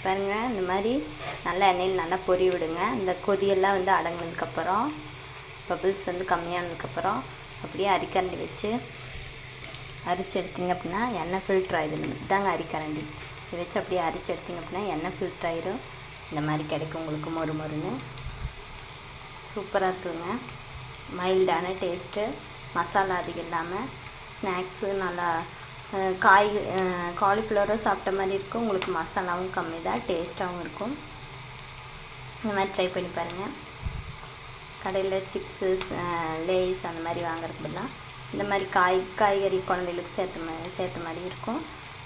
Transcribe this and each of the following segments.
பாருங்கள், இந்த மாதிரி நல்லா எண்ணெயில் நல்லா பொரி விடுங்க. இந்த கொதியெல்லாம் வந்து அடங்கினதுக்கப்புறம், பபிள்ஸ் வந்து கம்மியானதுக்கப்புறம் அப்படியே அரிக்கரண்டி வச்சு அரிச்சு எடுத்திங்க அப்படின்னா எண்ணெய் ஃபில்ட்ரு ஆகிடுது. இதாங்க அரிக்கரண்டி. இதை வச்சு அப்படியே அரிச்சு எடுத்திங்க அப்படின்னா எண்ணெய் ஃபில்ட்ரு ஆகிடும். இந்த மாதிரி கிடைக்கும் உங்களுக்கு மொறு மொறுன்னு. சூப்பராக இருக்குதுங்க. மைல்டான டேஸ்ட்டு, மசாலா அதிகம் இல்லாமல், ஸ்நாக்ஸு நல்லா காலிஃப்ளவரும் சாப்பிட்ட மாதிரி இருக்கும். உங்களுக்கு மசாலாவும் கம்மி தான், டேஸ்ட்டாகவும் இருக்கும். இந்த மாதிரி ட்ரை பண்ணி பாருங்கள். கடையில் சிப்ஸு, லேஸ் அந்த மாதிரி வாங்குறதுக்கு பதிலாக இந்த மாதிரி காய்கறி குழந்தைகளுக்கு சேர்த்த மாதிரி இருக்கும்.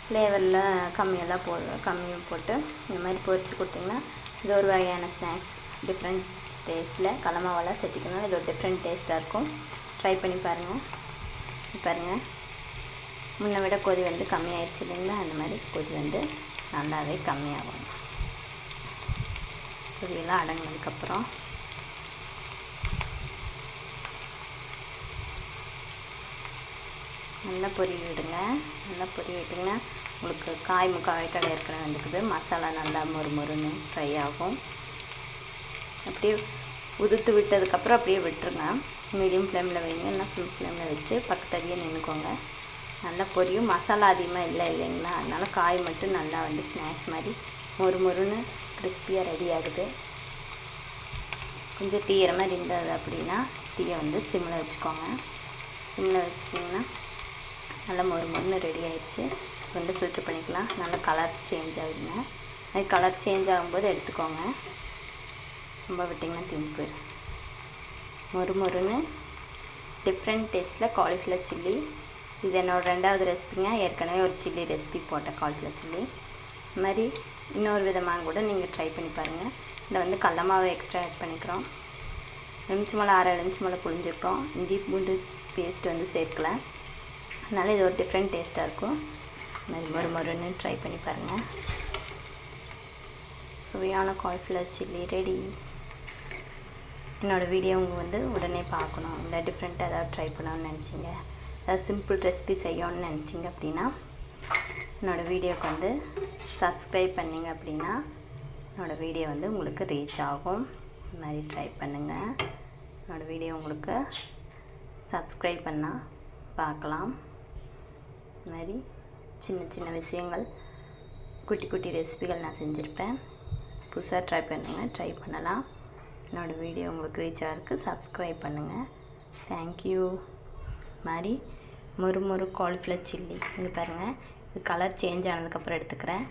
ஃப்ளேவரில் கம்மியாக போட்டு இந்த மாதிரி பொரித்து கொடுத்திங்கன்னா இது ஒரு வகையான ஸ்நாக்ஸ். டிஃப்ரெண்ட் டேஸ்ட்டில் கடலமாவெல்லாம் சேர்த்திக்கணும். இது ஒரு டிஃப்ரெண்ட் டேஸ்ட்டாக இருக்கும். ட்ரை பண்ணி பாருங்கள். முன்னை விட கொதி வந்து கம்மியாயிடுச்சு இல்லைங்களா? அந்த மாதிரி கொதி வந்து நல்லாவே கம்மியாகும். கொதியெல்லாம் அடங்கினதுக்கப்புறம் நல்லா பொரி விட்டுங்க. உங்களுக்கு காய் முக்கால் வேக்காடு ஏற்கனவே வந்துக்குது. மசாலா நல்லா மொறுன்னு ஃப்ரை ஆகும். அப்படியே உதுத்து விட்டதுக்கப்புறம் அப்படியே விட்டுருங்க. மீடியம் ஃப்ளேமில் வைங்க, இல்லைன்னா ஃபுல் ஃப்ளேமில் வச்சு பக்கத்தடியே நின்றுக்கோங்க. நல்லா பொரியும். மசாலா அதிகமாக இல்லைங்களா? அதனால் காய் மட்டும் நல்லா வந்து ஸ்நாக்ஸ் மாதிரி மொறுன்னு கிறிஸ்பியாக ரெடி ஆகுது. கொஞ்சம் தீயிற மாதிரி இருந்தது அப்படின்னா தீயை வந்து சிம்மில் வச்சுக்கோங்க. சிம்மில் வச்சிங்கன்னா நல்லா மொறுன்னு ரெடி ஆகிடுச்சு. வந்து ஃபில்ட்ரு பண்ணிக்கலாம். நல்லா கலர் சேஞ்ச் ஆகுதுங்க. அது கலர் சேஞ்ச் ஆகும்போது எடுத்துக்கோங்க. ரொம்ப விட்டிங்கன்னா தீஞ்சு போயிடும். மொறுன்னு டிஃப்ரெண்ட் டேஸ்ட்டில் காலிஃப்ளவர் சில்லி. இது என்னோடய 2வது ரெசிபிங்க. ஏற்கனவே ஒரு சில்லி ரெசிபி போட்டேன், காலிஃப்ளவர் சில்லி. இது மாதிரி இன்னொரு விதமாக கூட நீங்கள் ட்ரை பண்ணி பாருங்கள். இதில் வந்து கடல மாவு எக்ஸ்ட்ரா ஆட் பண்ணிக்கிறோம். எலுமிச்சம்பழம் 1/2 எலுமிச்சம்பழம் புழிஞ்சிருக்கோம். இஞ்சி பூண்டு பேஸ்ட் வந்து சேர்க்கல. அதனால் இது ஒரு டிஃப்ரெண்ட் டேஸ்ட்டாக இருக்கும். இது மாதிரி மொறுன்னு ட்ரை பண்ணி பாருங்கள். சுவையான காலிஃப்ளவர் சில்லி ரெடி. என்னோடய வீடியோ வந்து உடனே பார்க்கணும், இல்லை டிஃப்ரெண்ட்டாக ஏதாவது ட்ரை பண்ணணும்னு நினச்சிங்க, ஏதாவது சிம்பிள் ரெசிபி செய்யணும்னு நினச்சிங்க அப்படின்னா என்னோடய வீடியோக்கு வந்து சப்ஸ்கிரைப் பண்ணிங்க அப்படின்னா என்னோடய வீடியோ வந்து உங்களுக்கு ரீச் ஆகும். இந்த மாதிரி ட்ரை பண்ணுங்கள். என்னோடய வீடியோ உங்களுக்கு சப்ஸ்கிரைப் பண்ணால் பார்க்கலாம். இது மாதிரி சின்ன விஷயங்கள், குட்டி ரெசிபிகள் நான் செஞ்சுருப்பேன். புதுசாக ட்ரை பண்ணலாம். என்னோடய வீடியோ உங்களுக்கு ரீச் ஆகிருக்கு. சப்ஸ்கிரைப் பண்ணுங்கள். தேங்க்யூ. மாதிரி மொறு காலிஃப்ளவர் சில்லி இது பாருங்கள். இது கலர் சேஞ்ச் ஆனதுக்கப்புறம் எடுத்துக்கிறேன்.